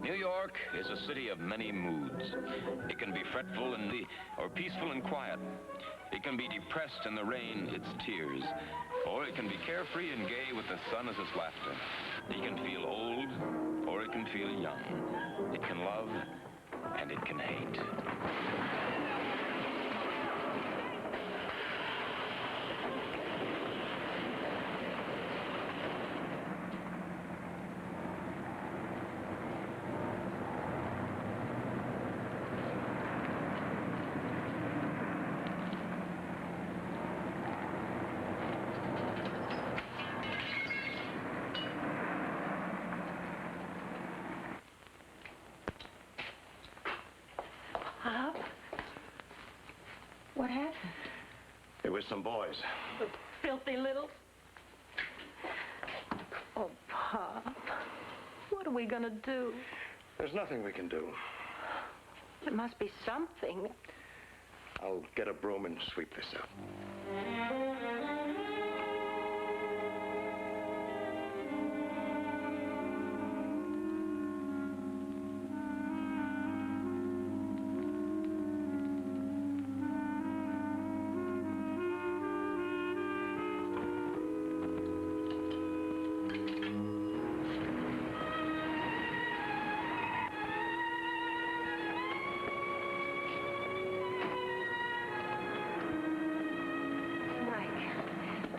New York is a city of many moods. It can be fretful or peaceful and quiet. It can be depressed in the rain, its tears. Or it can be carefree and gay with the sun as its laughter. It can feel old, or it can feel young. It can love, and it can hate. Pop? What happened? It was some boys. The filthy little... Oh, Pop. What are we gonna do? There's nothing we can do. There must be something. I'll get a broom and sweep this up.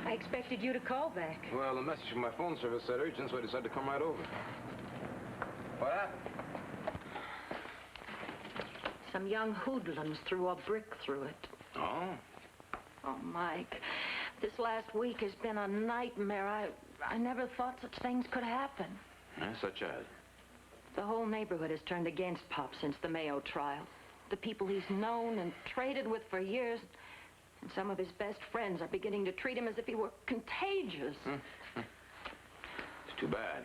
I expected you to call back. Well, the message from my phone service said urgent, so I decided to come right over. What happened? Some young hoodlums threw a brick through it. Oh? Oh, Mike, this last week has been a nightmare. I never thought such things could happen. Such as? The whole neighborhood has turned against Pop since the Mayo trial. The people he's known and traded with for years... and some of his best friends are beginning to treat him as if he were contagious. It's too bad.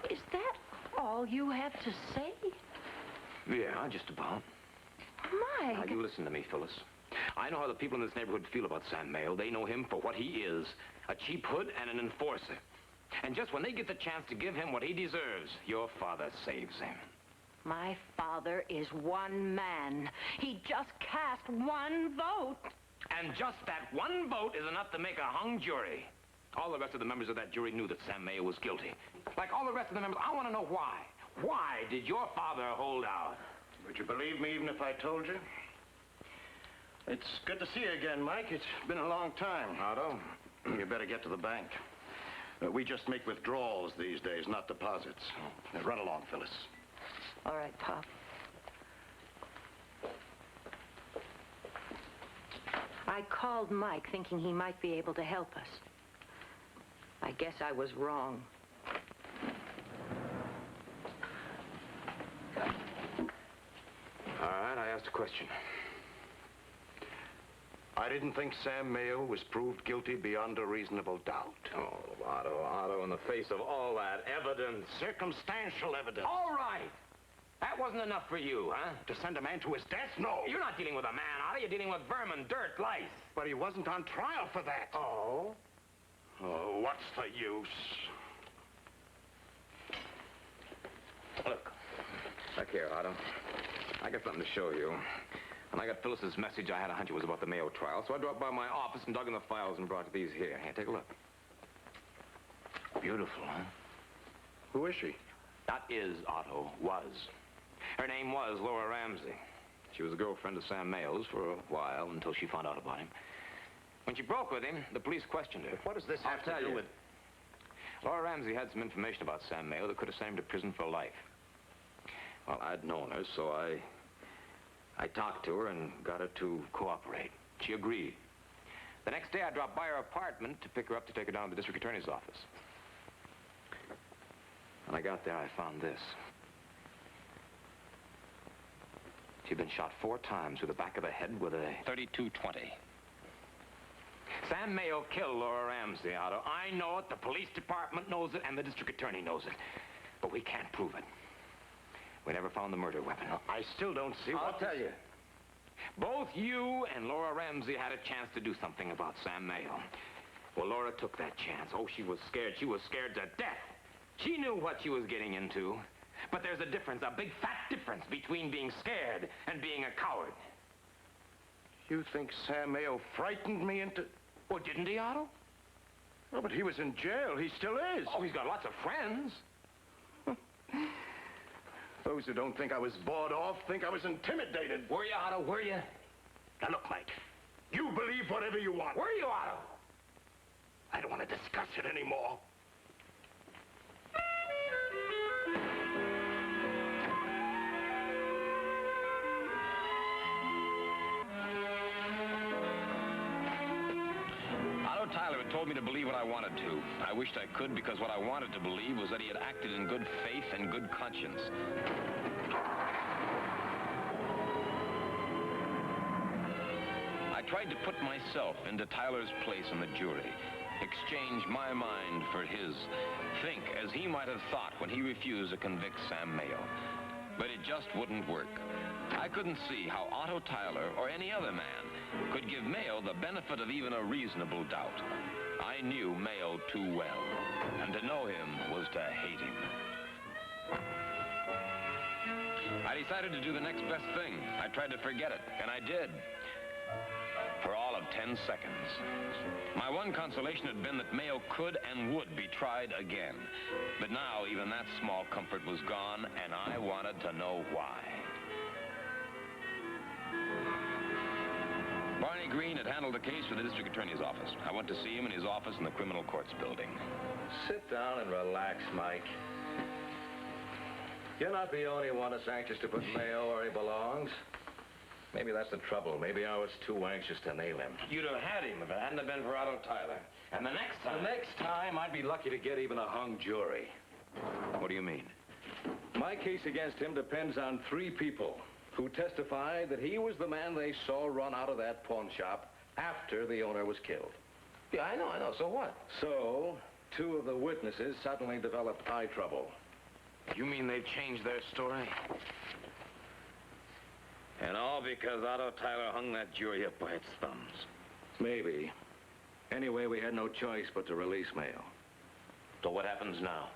Is that all you have to say? Yeah, just about. Mike! Now, you listen to me, Phyllis. I know how the people in this neighborhood feel about Sam Mayo. They know him for what he is, a cheap hood and an enforcer. And just when they get the chance to give him what he deserves, your father saves him. My father is one man. He just cast one vote. And just that one vote is enough to make a hung jury. All the rest of the members of that jury knew that Sam Mayo was guilty. Like all the rest of the members, I want to know why. Why did your father hold out? Would you believe me even if I told you? It's good to see you again, Mike. It's been a long time. Otto? You better get to the bank. We just make withdrawals these days, not deposits. Run along, Phyllis. All right, Pop. I called Mike thinking he might be able to help us. I guess I was wrong. All right, I asked a question. I didn't think Sam Mayo was proved guilty beyond a reasonable doubt. Oh, Otto, in the face of all that evidence. Circumstantial evidence. All right. That wasn't enough for you, huh? To send a man to his death? No. You're not dealing with a man, Otto. You're dealing with vermin, dirt, lice. But he wasn't on trial for that. Oh? Oh, what's the use? Look here, Otto. I got something to show you. When I got Phyllis's message, I had a hunch it was about the Mayo trial, so I dropped by my office and dug in the files and brought these here. Here, take a look. Beautiful, huh? Who is she? That is, Otto, was. Her name was Laura Ramsey. She was a girlfriend of Sam Mayo's for a while until she found out about him. When she broke with him, the police questioned her. What does this have to do with... Laura Ramsey had some information about Sam Mayo that could have sent him to prison for life. Well, I'd known her, so I talked to her and got her to cooperate. She agreed. The next day, I dropped by her apartment to pick her up to take her down to the district attorney's office. When I got there, I found this. She'd been shot 4 times through the back of the head with a .32-20. Sam Mayo killed Laura Ramsey, Otto. I know it, the police department knows it, and the district attorney knows it. But we can't prove it. We never found the murder weapon. I still don't see I'll tell you. Both you and Laura Ramsey had a chance to do something about Sam Mayo. Well, Laura took that chance. Oh, she was scared. She was scared to death. She knew what she was getting into. But there's a difference, a big fat difference between being scared and being a coward. You think Sam Mayo frightened me into... Well, didn't he, Otto? Oh, but he was in jail. He still is. Oh, he's got lots of friends. Those who don't think I was bought off think I was intimidated. Were you, Otto? Were you? Now, look, Mike. You believe whatever you want. Were you, Otto? I don't want to discuss it anymore. Otto Tyler had told me to believe what I wanted to. I wished I could, because what I wanted to believe was that he had acted in good faith and good conscience. I tried to put myself into Tyler's place in the jury, exchange my mind for his, think as he might have thought when he refused to convict Sam Mayo. But it just wouldn't work. I couldn't see how Otto Tyler or any other man could give Mayo the benefit of even a reasonable doubt. I knew Mayo too well, and to know him was to hate him. I decided to do the next best thing. I tried to forget it, and I did. For all of 10 seconds. My one consolation had been that Mayo could and would be tried again. But now even that small comfort was gone, and I wanted to know why. Barney Green had handled the case for the district attorney's office. I went to see him in his office in the criminal courts building. Sit down and relax, Mike. You're not the only one that's anxious to put Mayo where he belongs. Maybe that's the trouble. Maybe I was too anxious to nail him. You'd have had him if it hadn't have been for Otto Tyler. And the next time... The next time, I'd be lucky to get even a hung jury. What do you mean? My case against him depends on 3 people who testified that he was the man they saw run out of that pawn shop after the owner was killed. Yeah, I know. So what? So, 2 of the witnesses suddenly developed eye trouble. You mean they've changed their story? And all because Otto Tyler hung that jury up by its thumbs. Maybe. Anyway, we had no choice but to release Mayo. So what happens now?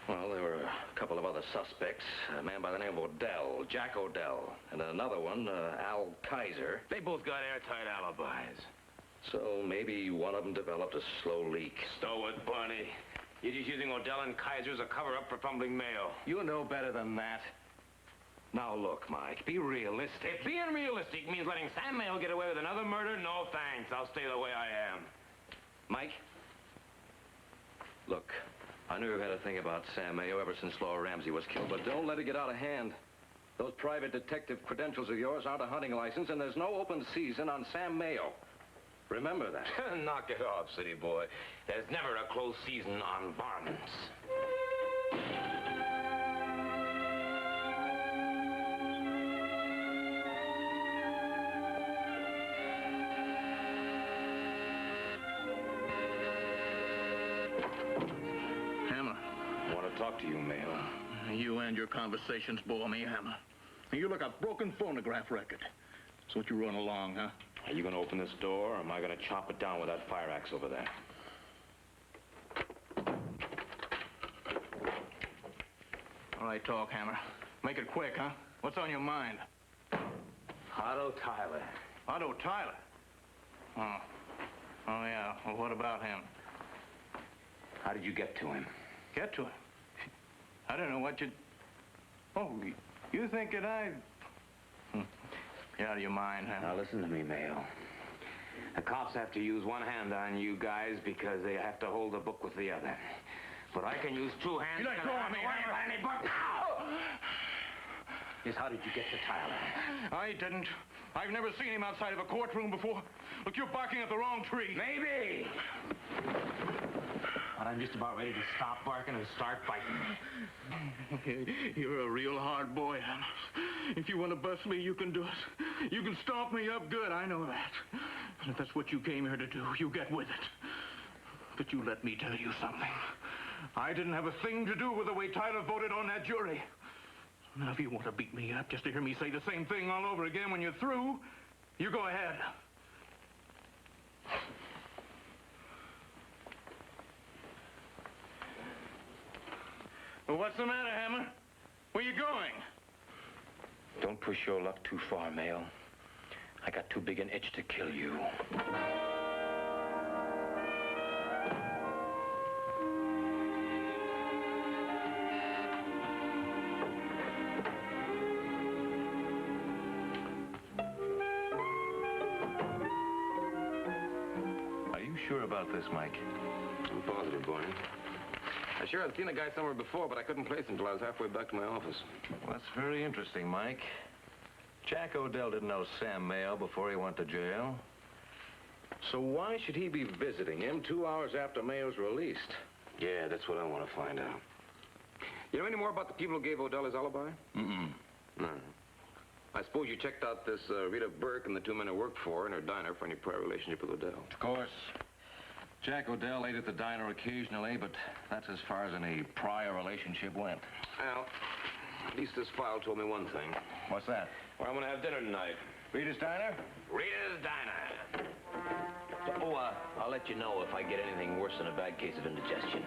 Well, there were a couple of other suspects. A man by the name of Odell, Jack Odell, and another one, Al Kaiser. They both got airtight alibis. So maybe one of them developed a slow leak. Stow it, Barney. You're just using Odell and Kaiser as a cover-up for fumbling Mayo. You know better than that. Now look, Mike, be realistic. If being realistic means letting Sam Mayo get away with another murder, no thanks. I'll stay the way I am. Mike? Look, I knew you had a thing about Sam Mayo ever since Laura Ramsey was killed, but don't let it get out of hand. Those private detective credentials of yours aren't a hunting license, and there's no open season on Sam Mayo. Remember that. Knock it off, city boy. There's never a close season on varmints. Hammer. I want to talk to you, Mayo. You and your conversations bore me, Hammer. You look a broken phonograph record. That's what you run along, huh? Are you going to open this door, or am I going to chop it down with that fire axe over there? All right, talk, Hammer. Make it quick, huh? What's on your mind? Otto Tyler. Otto Tyler? Oh, yeah. Well, what about him? How did you get to him? Get to him. I don't know what you... Oh, you think that I... You're out of your mind, huh? Now, listen to me, Mayo. The cops have to use one hand on you guys because they have to hold the book with the other. But I can use 2 hands... You let go of me, Hammer. Any book now! Yes, how did you get to Tyler? I didn't. I've never seen him outside of a courtroom before. Look, you're barking at the wrong tree. Maybe. But I'm just about ready to stop barking and start biting. You're a real hard boy, Hammer. If you want to bust me, you can do it. You can stomp me up good, I know that. And if that's what you came here to do, you get with it. But you let me tell you something. I didn't have a thing to do with the way Tyler voted on that jury. Now, if you want to beat me up just to hear me say the same thing all over again when you're through, you go ahead. Well, what's the matter, Hammer? Where you going? Don't push your luck too far, Mayo. I got too big an itch to kill you. Are you sure about this, Mike? I'm positive, Barney. I sure had seen the guy somewhere before, but I couldn't place him until I was halfway back to my office. Well, that's very interesting, Mike. Jack O'Dell didn't know Sam Mayo before he went to jail. So why should he be visiting him 2 hours after Mayo's released? Yeah, that's what I want to find out. You know any more about the people who gave O'Dell his alibi? No. I suppose you checked out this Rita Burke and the two men who worked for her in her diner for any prior relationship with O'Dell. Of course. Jack O'Dell ate at the diner occasionally, but that's as far as any prior relationship went. Well, at least this file told me one thing. What's that? Where I'm going to have dinner tonight. Rita's Diner? Rita's Diner. Oh, I'll let you know if I get anything worse than a bad case of indigestion.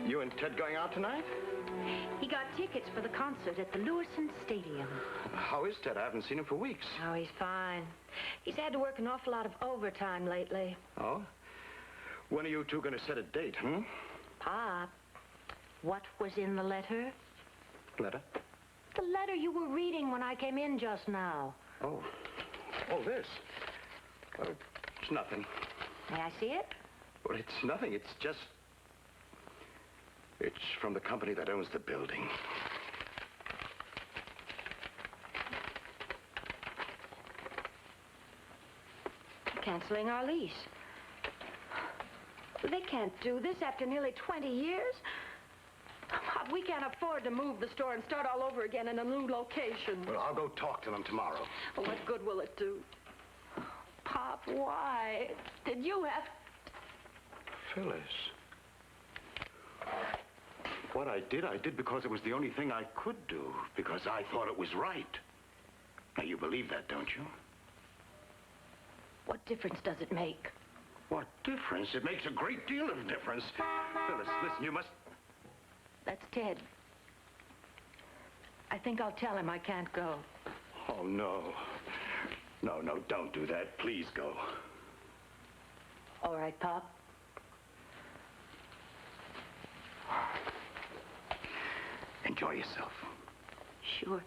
You and Ted going out tonight? He got tickets for the concert at the Lewiston Stadium. How is Ted? I haven't seen him for weeks. Oh, he's fine. He's had to work an awful lot of overtime lately. Oh? When are you two going to set a date, Pop, what was in the letter? Letter? The letter you were reading when I came in just now. Oh, this. It's nothing. May I see it? Well, it's nothing. It's just... It's from the company that owns the building. Canceling our lease. They can't do this after nearly 20 years. Pop, we can't afford to move the store and start all over again in a new location. Well, I'll go talk to them tomorrow. Well, what good will it do? Pop, why? Did you have... Phyllis. What I did because it was the only thing I could do. Because I thought it was right. Now, you believe that, don't you? What difference does it make? What difference? It makes a great deal of difference. Phyllis, listen, you must... That's Ted. I think I'll tell him I can't go. Oh, no. No, don't do that. Please go. All right, Pop. Enjoy yourself. Sure.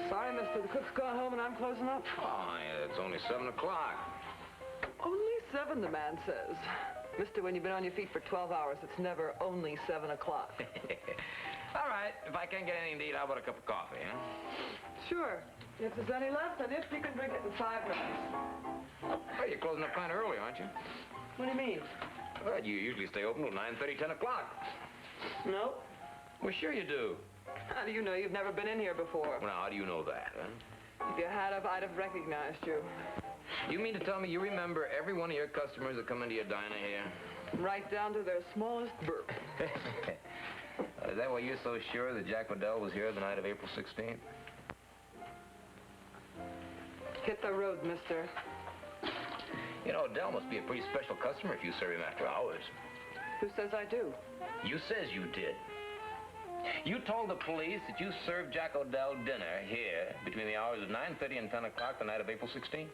Sorry, mister. The cook's gone home and I'm closing up. Oh, yeah, it's only 7 o'clock. Only 7, the man says. Mister, when you've been on your feet for 12 hours, it's never only 7 o'clock. All right, if I can't get anything to eat, how about a cup of coffee, huh? Sure. If there's any left, and if you can drink it in 5 minutes. Well, you're closing up kind of early, aren't you? What do you mean? Well, you usually stay open till 9:30, 10 o'clock. No. Well, sure you do. How do you know? You've never been in here before. Well, now, how do you know that, huh? If you had, I'd have recognized you. You mean to tell me you remember every one of your customers that come into your diner here? Right down to their smallest burp. Is that why you're so sure that Jack O'Dell was here the night of April 16th? Hit the road, mister. You know, O'Dell must be a pretty special customer if you serve him after hours. Who says I do? You says you did. You told the police that you served Jack O'Dell dinner here between the hours of 9:30 and 10 o'clock the night of April 16th?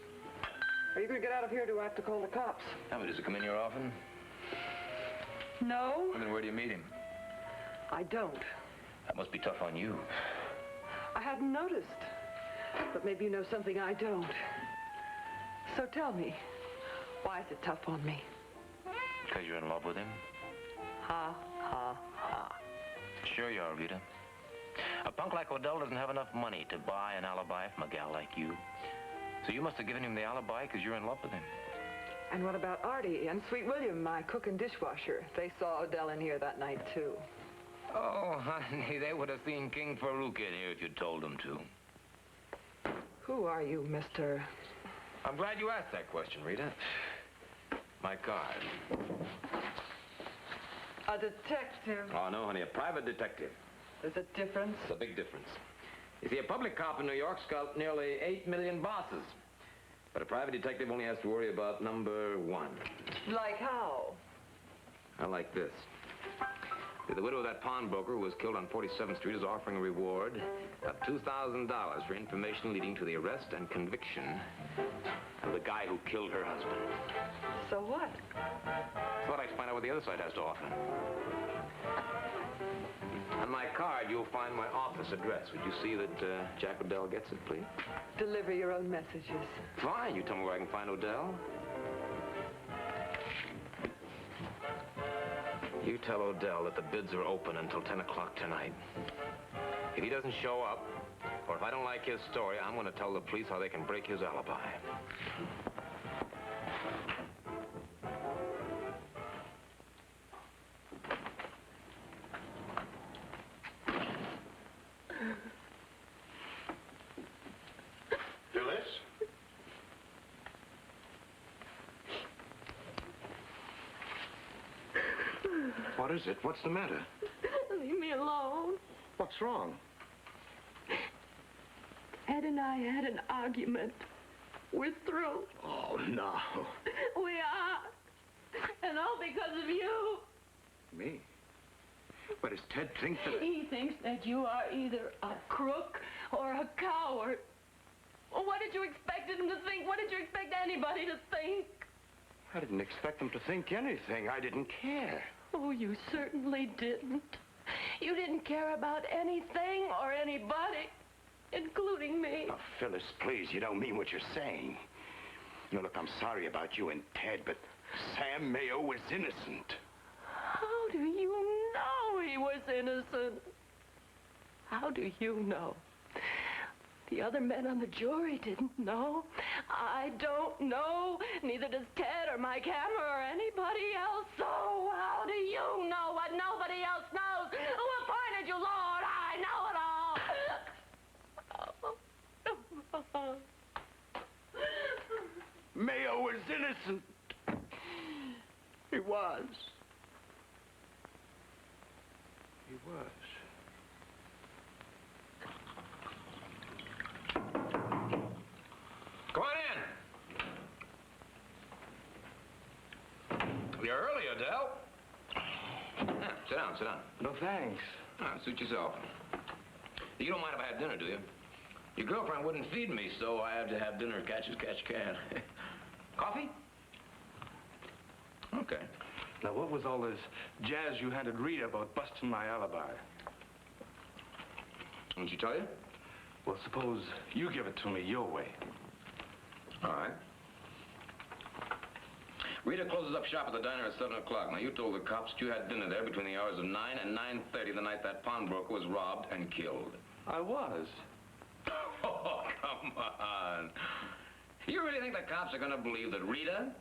Are you going to get out of here or do I have to call the cops? How many does he come in here often? No, And then where do you meet him? I don't. That must be tough on you. I hadn't noticed. But maybe you know something I don't. So tell me, Why is it tough on me? Because you're in love with him? Ha, ha, ha. Sure you are, Rita. A punk like Odell doesn't have enough money to buy an alibi from a gal like you. So you must have given him the alibi because you're in love with him. And what about Artie and Sweet William, my cook and dishwasher? They saw Odell in here that night, too. Oh, honey, they would have seen King Farouk in here if you'd told them to. Who are you, Mr.? I'm glad you asked that question, Rita. My card. A detective. Oh, no, honey, a private detective. There's a difference. It's a big difference. You see, a public cop in New York's got nearly 8 million bosses. But a private detective only has to worry about number one. Like how? I like this. The widow of that pawnbroker who was killed on 47th Street is offering a reward of $2,000 for information leading to the arrest and conviction of the guy who killed her husband. So what? Thought I'd find out what the other side has to offer. On my card, you'll find my office address. Would you see that Jack Odell gets it, please? Deliver your own messages. Fine. You tell me where I can find Odell. You tell Odell that the bids are open until 10 o'clock tonight. If he doesn't show up, or if I don't like his story, I'm going to tell the police how they can break his alibi. Phyllis? What is it? What's the matter? Leave me alone. What's wrong? Ed and I had an argument. We're through. Oh, no. We are. And all because of you. Me? But does Ted think that... He thinks that you are either a crook or a coward. Well, what did you expect him to think? What did you expect anybody to think? I didn't expect him to think anything. I didn't care. Oh, you certainly didn't. You didn't care about anything or anybody, including me. Now, Phyllis, please, you don't mean what you're saying. You know, look, I'm sorry about you and Ted, but Sam Mayo was innocent. How do you know he was innocent? How do you know? The other men on the jury didn't know. I don't know. Neither does Ted or my camera or anybody else. So how do you know what nobody else knows? Who appointed you, Lord? I know it all. Mayo was innocent. He was. He was. Come on in. You're early, Odell. Sit down, sit down. No, thanks. Suit yourself. You don't mind if I have dinner, do you? Your girlfriend wouldn't feed me, so I have to have dinner catch as catch can. Coffee? Okay. Now, what was all this jazz you handed Rita about busting my alibi? Didn't she tell you? Well, suppose you give it to me your way. All right. Rita closes up shop at the diner at 7 o'clock. Now, you told the cops that you had dinner there between the hours of 9 and 9:30 the night that pawnbroker was robbed and killed. I was. Oh, come on. You really think the cops are going to believe that Rita,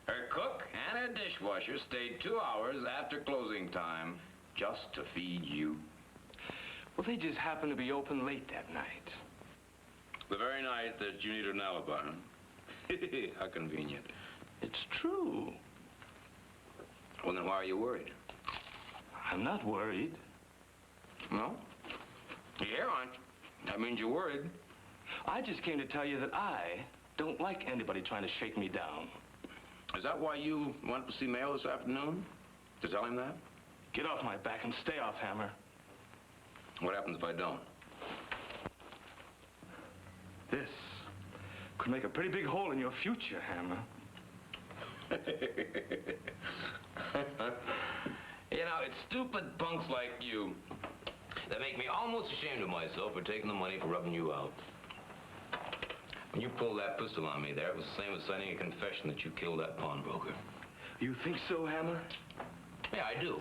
her cook, and her dishwasher stayed 2 hours after closing time just to feed you? Well, they just happened to be open late that night. The very night that you needed an alibi, huh? How convenient. It's true. Well, then why are you worried? I'm not worried. No? You aren't. That means you're worried. I just came to tell you that I don't like anybody trying to shake me down. Is that why you went to see Mayo this afternoon? To tell him that? Get off my back and stay off, Hammer. What happens if I don't? This could make a pretty big hole in your future, Hammer. You know, it's stupid punks like you that make me almost ashamed of myself for taking the money for rubbing you out. When you pulled that pistol on me there, it was the same as signing a confession that you killed that pawnbroker. You think so, Hammer? Yeah, I do.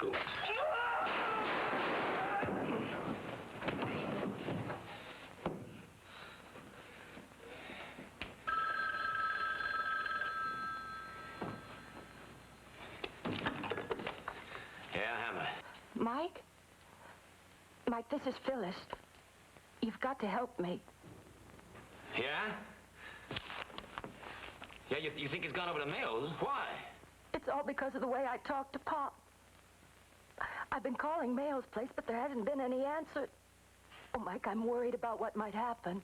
Yeah, Hammer. Mike? Mike, this is Phyllis. You've got to help me. Yeah? Yeah, you think he's gone over to Mayo's? Why? It's all because of the way I talked to Pop. I've been calling Mayo's place, but there hasn't been any answer. Oh, Mike, I'm worried about what might happen.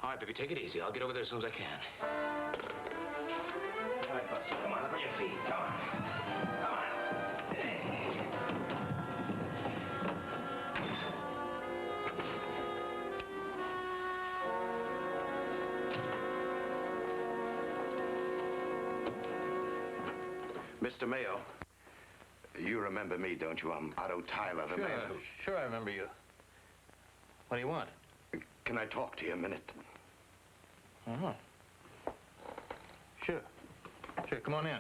All right, baby, take it easy. I'll get over there as soon as I can. All right, Buster, come on, up on your feet. Come on. Come on. Mr. Mayo, you remember me, don't you? I'm Otto Tyler, the man who... Sure, I remember you. What do you want? Can I talk to you a minute? Uh-huh. Sure. Sure, come on in.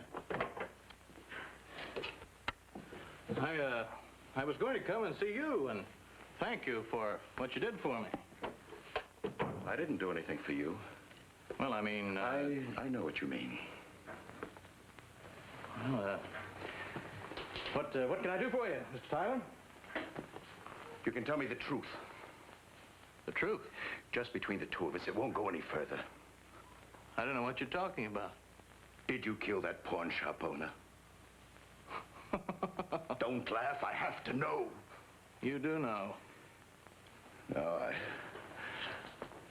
I was going to come and see you and thank you for what you did for me. I didn't do anything for you. Well, I mean... I know what you mean. Well, what can I do for you, Mr. Tyler? You can tell me the truth. The truth? Just between the two of us. It won't go any further. I don't know what you're talking about. Did you kill that pawn shop owner? Don't laugh. I have to know. You do know. No,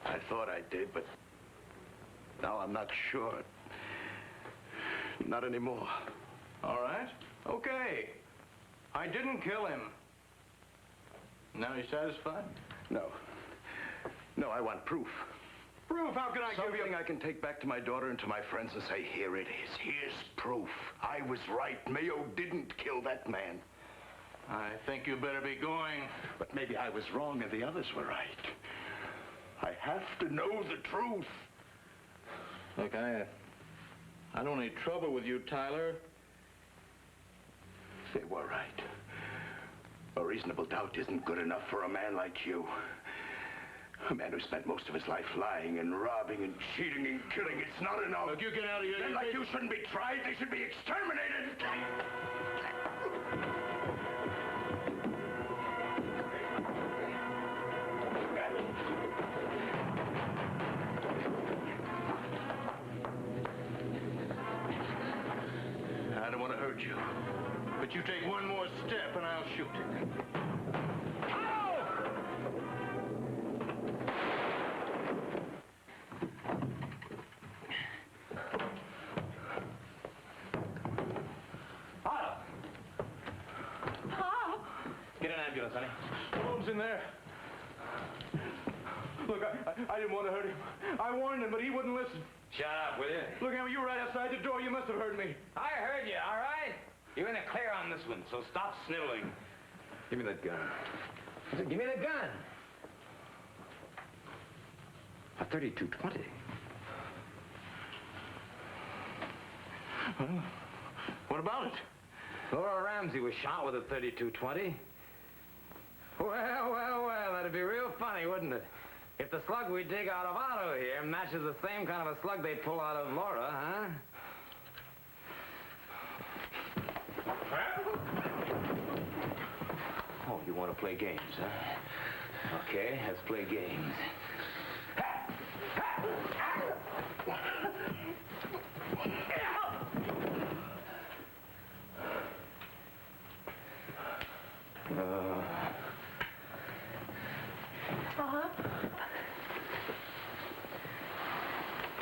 I thought I did, but now I'm not sure. Not anymore. All right. Okay. I didn't kill him. Now you satisfied? No. No, I want proof. Proof? How can I give you... Something I can take back to my daughter and to my friends and say, here it is. Here's proof. I was right. Mayo didn't kill that man. I think you better be going. But maybe I was wrong and the others were right. I have to know the truth. Look, I don't need trouble with you, Tyler. They were right. A reasonable doubt isn't good enough for a man like you. A man who spent most of his life lying and robbing and cheating and killing. It's not enough. Look, you get out of here. Men like you shouldn't be tried. They should be exterminated. I don't want to hurt you. But you take one more step and I'll shoot. Get an ambulance, honey. Holmes in there. Look, I didn't want to hurt him. I warned him, but he wouldn't listen. Shut up, will you? Look, Hammer, you were right outside the door. You must have heard me. I heard you, all right? You're in the clear on this one, so stop sniveling. Give me that gun. I said, give me the gun. A 32-20. Well, what about it? Laura Ramsey was shot with a 32-20. Well, that'd be real funny, wouldn't it? If the slug we dig out of Otto here matches the same kind of a slug they pull out of Laura, huh? Oh, you want to play games, huh? Okay, let's play games.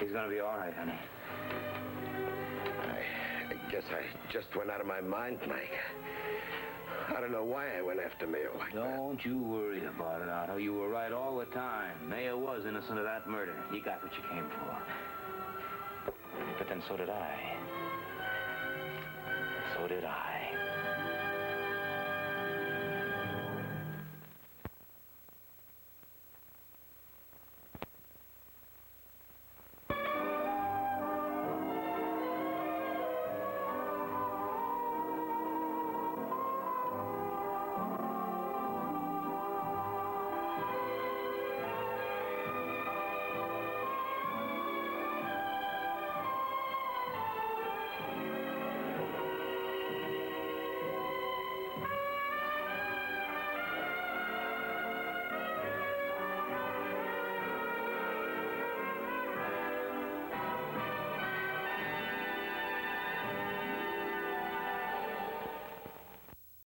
He's gonna be all right, honey. I guess I just went out of my mind, Mike. I don't know why I went after Mayo like that. Don't you worry about it, Otto. You were right all the time. Mayo was innocent of that murder. You got what you came for. But then so did I. So did I.